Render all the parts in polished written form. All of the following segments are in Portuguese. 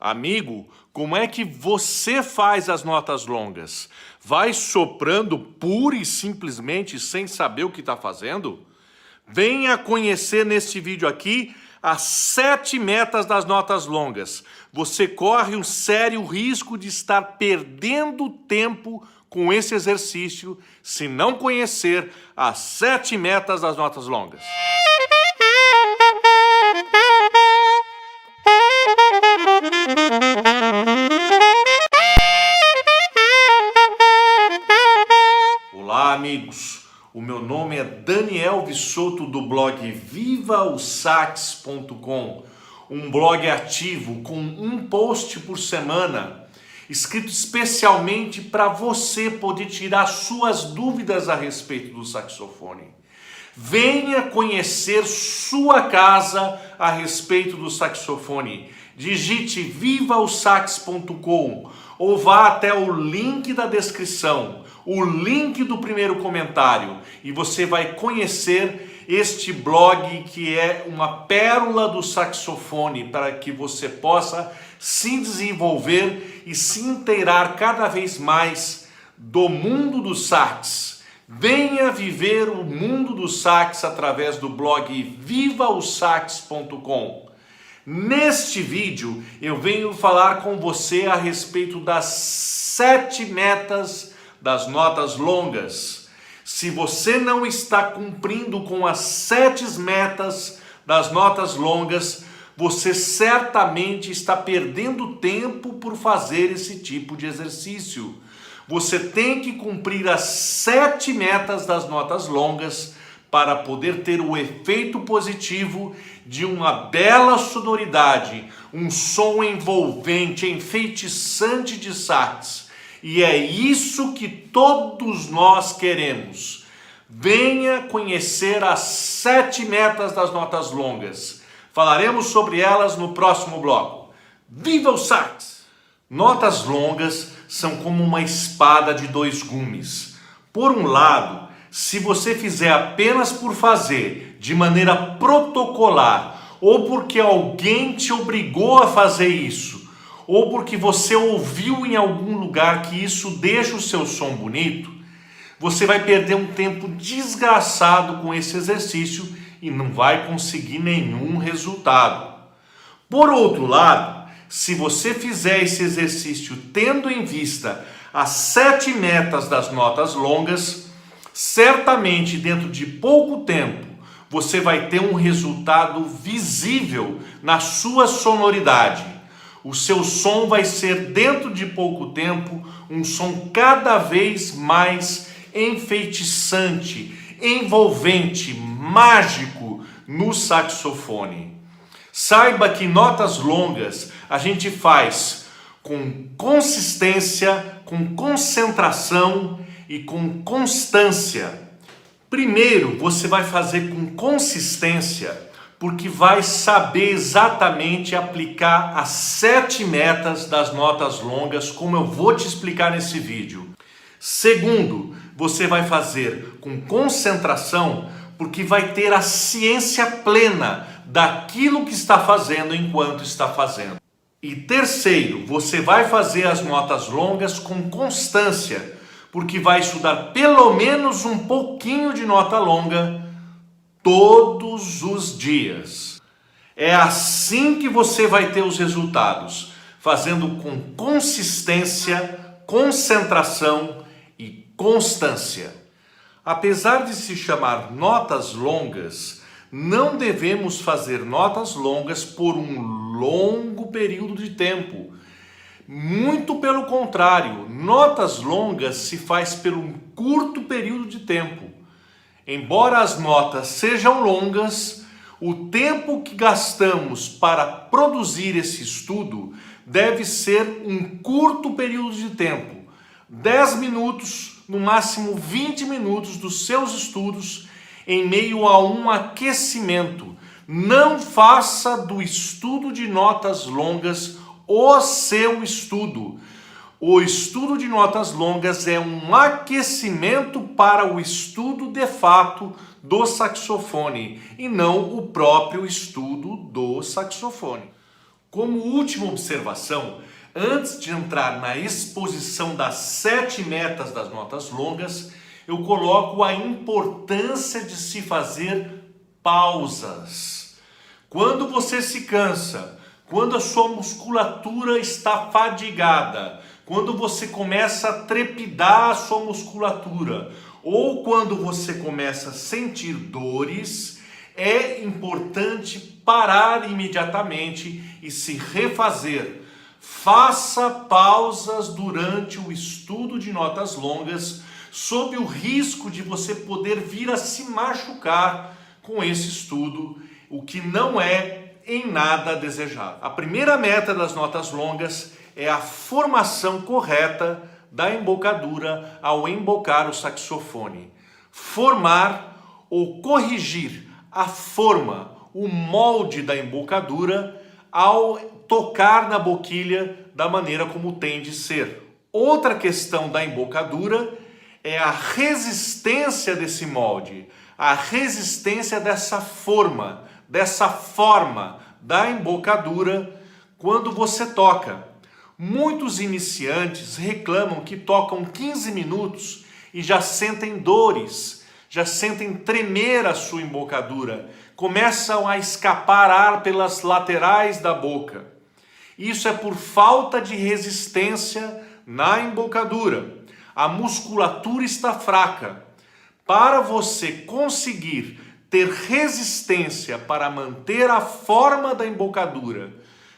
Amigo, como é que você faz as notas longas? Vai soprando pura e simplesmente sem saber o que está fazendo? Venha conhecer neste vídeo aqui as 7 metas das notas longas. Você corre um sério risco de estar perdendo tempo com esse exercício se não conhecer as 7 metas das notas longas. Olá, amigos. O meu nome é Daniel Vissoto do blog vivaosax.com, um blog ativo com um post por semana, escrito especialmente para você poder tirar suas dúvidas a respeito do saxofone. Venha conhecer sua casa a respeito do saxofone. Digite vivaosax.com ou vá até o link da descrição, o link do primeiro comentário, e você vai conhecer este blog que é uma pérola do saxofone para que você possa se desenvolver e se inteirar cada vez mais do mundo do sax. Venha viver o mundo do sax através do blog vivaosax.com. Neste vídeo eu venho falar com você a respeito das 7 metas das notas longas. Se você não está cumprindo com as 7 metas das notas longas, você certamente está perdendo tempo por fazer esse tipo de exercício. Você tem que cumprir as 7 metas das notas longas para poder ter o efeito positivo de uma bela sonoridade, um som envolvente, enfeitiçante de sax. E é isso que todos nós queremos. Venha conhecer as 7 metas das notas longas. Falaremos sobre elas no próximo bloco. Viva o sax! Notas longas são como uma espada de 2 gumes. Por um lado, se você fizer apenas por fazer, de maneira protocolar, ou porque alguém te obrigou a fazer isso, ou porque você ouviu em algum lugar que isso deixa o seu som bonito, você vai perder um tempo desgraçado com esse exercício e não vai conseguir nenhum resultado. Por outro lado, se você fizer esse exercício tendo em vista as 7 metas das notas longas, certamente dentro de pouco tempo você vai ter um resultado visível na sua sonoridade. O seu som vai ser, dentro de pouco tempo, um som cada vez mais enfeitiçante, envolvente, mágico no saxofone. Saiba que notas longas a gente faz com consistência, com concentração e com constância. Primeiro, você vai fazer com consistência, porque vai saber exatamente aplicar as 7 metas das notas longas, como eu vou te explicar nesse vídeo. Segundo, você vai fazer com concentração, porque vai ter a ciência plena daquilo que está fazendo enquanto está fazendo. E terceiro, você vai fazer as notas longas com constância, porque vai estudar pelo menos um pouquinho de nota longa todos os dias. É assim que você vai ter os resultados, fazendo com consistência, concentração e constância. Apesar de se chamar notas longas, não devemos fazer notas longas por um longo período de tempo. Muito pelo contrário, notas longas se faz por um curto período de tempo. Embora as notas sejam longas, o tempo que gastamos para produzir esse estudo deve ser um curto período de tempo. 10 minutos, no máximo 20 minutos dos seus estudos em meio a um aquecimento. Não faça do estudo de notas longas o seu estudo. O estudo de notas longas é um aquecimento para o estudo de fato do saxofone e não o próprio estudo do saxofone. Como última observação, antes de entrar na exposição das 7 metas das notas longas, eu coloco a importância de se fazer pausas. Quando você se cansa, quando a sua musculatura está fadigada, quando você começa a trepidar a sua musculatura, ou quando você começa a sentir dores, é importante parar imediatamente e se refazer. Faça pausas durante o estudo de notas longas, sob o risco de você poder vir a se machucar com esse estudo, o que não é em nada desejado. A primeira meta das notas longas é a formação correta da embocadura ao embocar o saxofone. Formar ou corrigir a forma, o molde da embocadura ao tocar na boquilha da maneira como tem de ser. Outra questão da embocadura é a resistência desse molde, a resistência dessa forma da embocadura quando você toca. Muitos iniciantes reclamam que tocam 15 minutos e já sentem dores, já sentem tremer a sua embocadura, começam a escapar ar pelas laterais da boca. Isso é por falta de resistência na embocadura. A musculatura está fraca. Para você conseguir ter resistência para manter a forma da embocadura,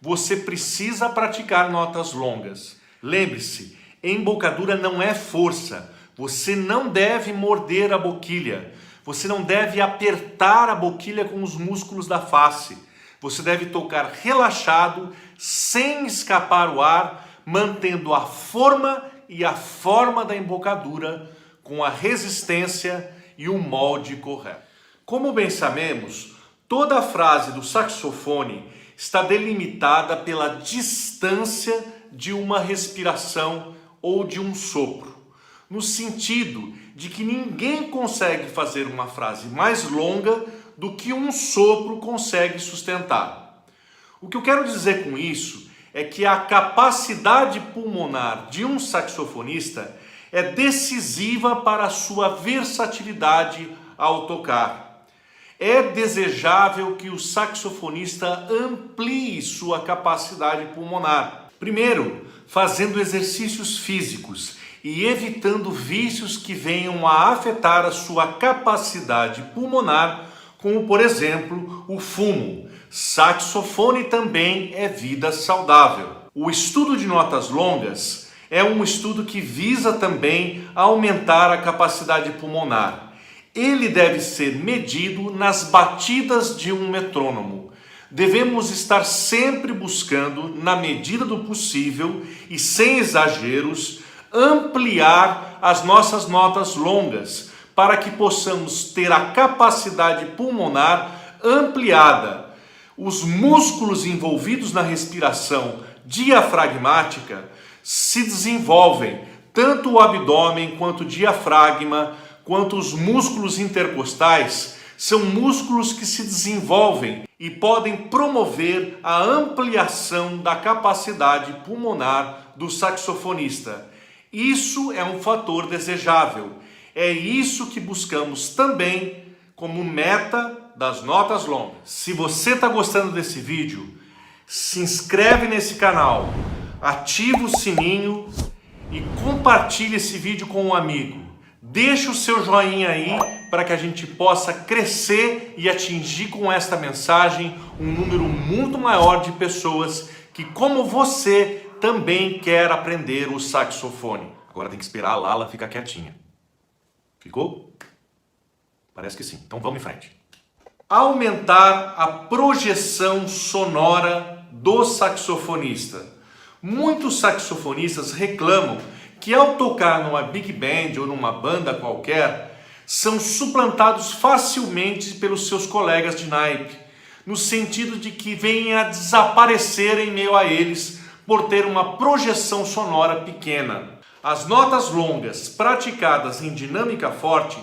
você precisa praticar notas longas. Lembre-se, embocadura não é força. Você não deve morder a boquilha. Você não deve apertar a boquilha com os músculos da face. Você deve tocar relaxado, sem escapar o ar, mantendo a forma da embocadura com a resistência e o molde correto. Como bem sabemos, toda a frase do saxofone está delimitada pela distância de uma respiração ou de um sopro, no sentido de que ninguém consegue fazer uma frase mais longa do que um sopro consegue sustentar. O que eu quero dizer com isso é que a capacidade pulmonar de um saxofonista é decisiva para a sua versatilidade ao tocar. É desejável que o saxofonista amplie sua capacidade pulmonar. Primeiro, fazendo exercícios físicos e evitando vícios que venham a afetar a sua capacidade pulmonar, como por exemplo o fumo. Saxofone também é vida saudável. O estudo de notas longas é um estudo que visa também aumentar a capacidade pulmonar. Ele deve ser medido nas batidas de um metrônomo. Devemos estar sempre buscando, na medida do possível e sem exageros, ampliar as nossas notas longas para que possamos ter a capacidade pulmonar ampliada. Os músculos envolvidos na respiração diafragmática se desenvolvem, tanto o abdômen quanto o diafragma, quanto os músculos intercostais, são músculos que se desenvolvem e podem promover a ampliação da capacidade pulmonar do saxofonista. Isso é um fator desejável. É isso que buscamos também como meta das notas longas. Se você está gostando desse vídeo, se inscreve nesse canal, ativa o sininho e compartilhe esse vídeo com um amigo. Deixe o seu joinha aí para que a gente possa crescer e atingir com esta mensagem um número muito maior de pessoas que, como você, também quer aprender o saxofone. Agora tem que esperar a Lala ficar quietinha. Ficou? Parece que sim. Então vamos em frente. Aumentar a projeção sonora do saxofonista. Muitos saxofonistas reclamam que ao tocar numa big band ou numa banda qualquer, são suplantados facilmente pelos seus colegas de naipe, no sentido de que vêm a desaparecer em meio a eles por ter uma projeção sonora pequena. As notas longas praticadas em dinâmica forte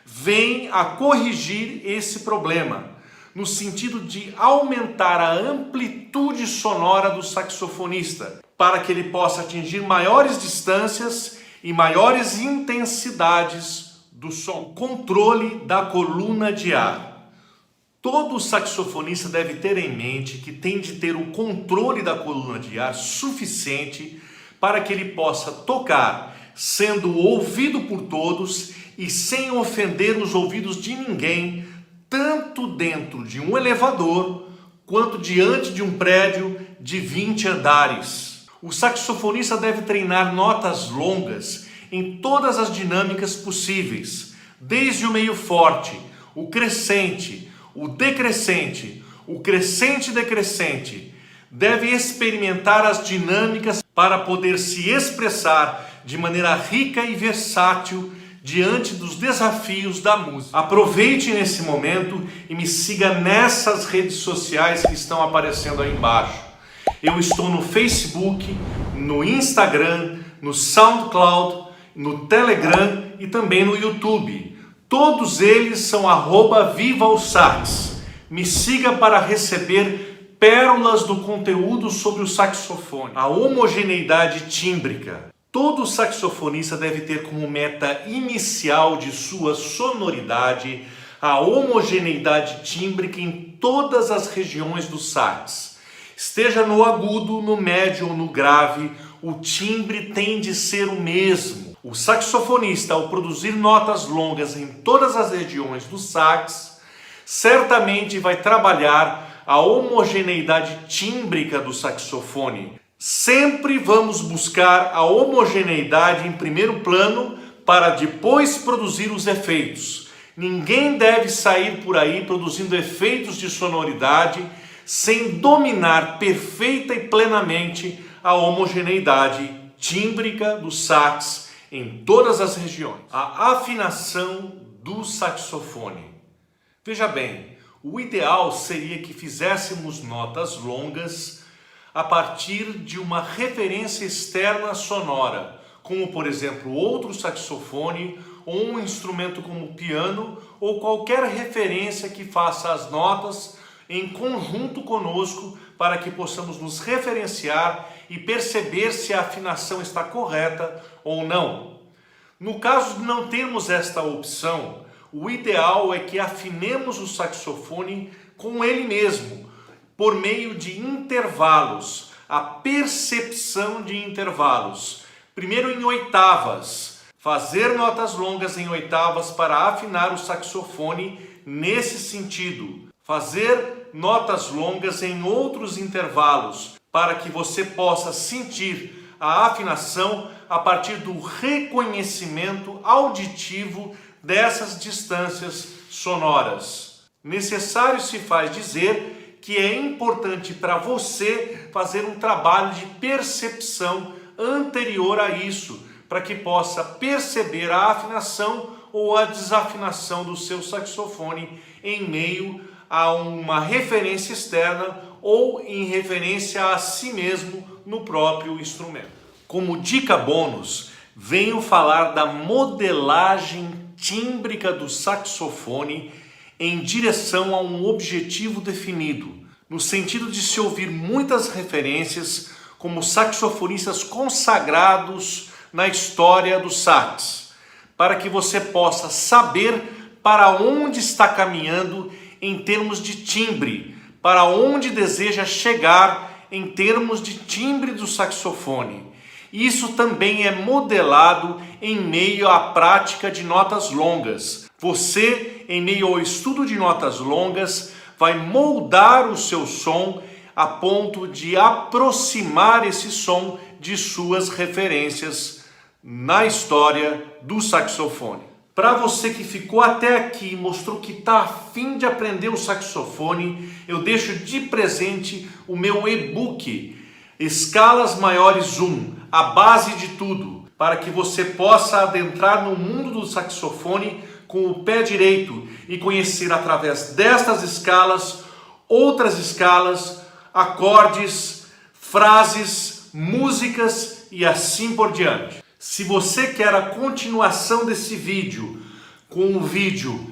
vêm a corrigir esse problema. no sentido de aumentar a amplitude sonora do saxofonista, para que ele possa atingir maiores distâncias e maiores intensidades do som. Controle da coluna de ar. Todo saxofonista deve ter em mente que tem de ter o controle da coluna de ar suficiente para que ele possa tocar, sendo ouvido por todos e sem ofender os ouvidos de ninguém, tanto dentro de um elevador quanto diante de um prédio de 20 andares. O saxofonista deve treinar notas longas em todas as dinâmicas possíveis, desde o meio forte, o crescente, o decrescente, o crescente-decrescente. Deve experimentar as dinâmicas para poder se expressar de maneira rica e versátil diante dos desafios da música. Aproveite nesse momento e me siga nessas redes sociais que estão aparecendo aí embaixo. Eu estou no Facebook, no Instagram, no SoundCloud, no Telegram e também no YouTube. Todos eles são @VivaOSax. Me siga para receber pérolas do conteúdo sobre o saxofone. A homogeneidade tímbrica. Todo saxofonista deve ter como meta inicial de sua sonoridade a homogeneidade tímbrica em todas as regiões do sax. Esteja no agudo, no médio ou no grave, o timbre tem de ser o mesmo. O saxofonista, ao produzir notas longas em todas as regiões do sax, certamente vai trabalhar a homogeneidade tímbrica do saxofone. Sempre vamos buscar a homogeneidade em primeiro plano para depois produzir os efeitos. Ninguém deve sair por aí produzindo efeitos de sonoridade sem dominar perfeita e plenamente a homogeneidade tímbrica do sax em todas as regiões. A afinação do saxofone. Veja bem, o ideal seria que fizéssemos notas longas a partir de uma referência externa sonora, como por exemplo outro saxofone ou um instrumento como o piano ou qualquer referência que faça as notas em conjunto conosco para que possamos nos referenciar e perceber se a afinação está correta ou não. No caso de não termos esta opção, o ideal é que afinemos o saxofone com ele mesmo, por meio de intervalos, a percepção de intervalos. Primeiro em oitavas, fazer notas longas em oitavas para afinar o saxofone nesse sentido. Fazer notas longas em outros intervalos, para que você possa sentir a afinação a partir do reconhecimento auditivo dessas distâncias sonoras. Necessário se faz dizer que é importante para você fazer um trabalho de percepção anterior a isso, para que possa perceber a afinação ou a desafinação do seu saxofone em meio a uma referência externa ou em referência a si mesmo no próprio instrumento. Como dica bônus, venho falar da modelagem tímbrica do saxofone em direção a um objetivo definido, no sentido de se ouvir muitas referências como saxofonistas consagrados na história do sax, para que você possa saber para onde está caminhando em termos de timbre, para onde deseja chegar em termos de timbre do saxofone. Isso também é modelado em meio à prática de notas longas. Você, em meio ao estudo de notas longas, vai moldar o seu som a ponto de aproximar esse som de suas referências na história do saxofone. Para você que ficou até aqui e mostrou que está a fim de aprender o saxofone, eu deixo de presente o meu e-book Escalas Maiores 1, a base de tudo, para que você possa adentrar no mundo do saxofone com o pé direito e conhecer através destas escalas, outras escalas, acordes, frases, músicas e assim por diante. Se você quer a continuação desse vídeo, com o vídeo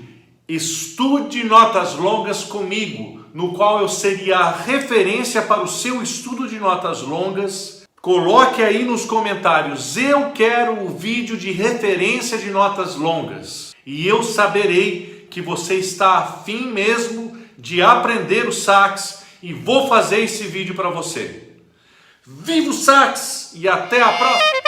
Estude notas longas comigo, no qual eu seria a referência para o seu estudo de notas longas. Coloque aí nos comentários, eu quero o vídeo de referência de notas longas. E eu saberei que você está afim mesmo de aprender o sax e vou fazer esse vídeo para você. Viva o sax e até a próxima!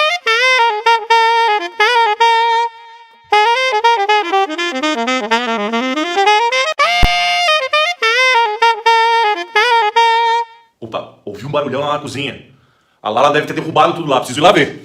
Opa, ouvi um barulhão lá na cozinha. A Lala deve ter derrubado tudo lá, preciso ir lá ver.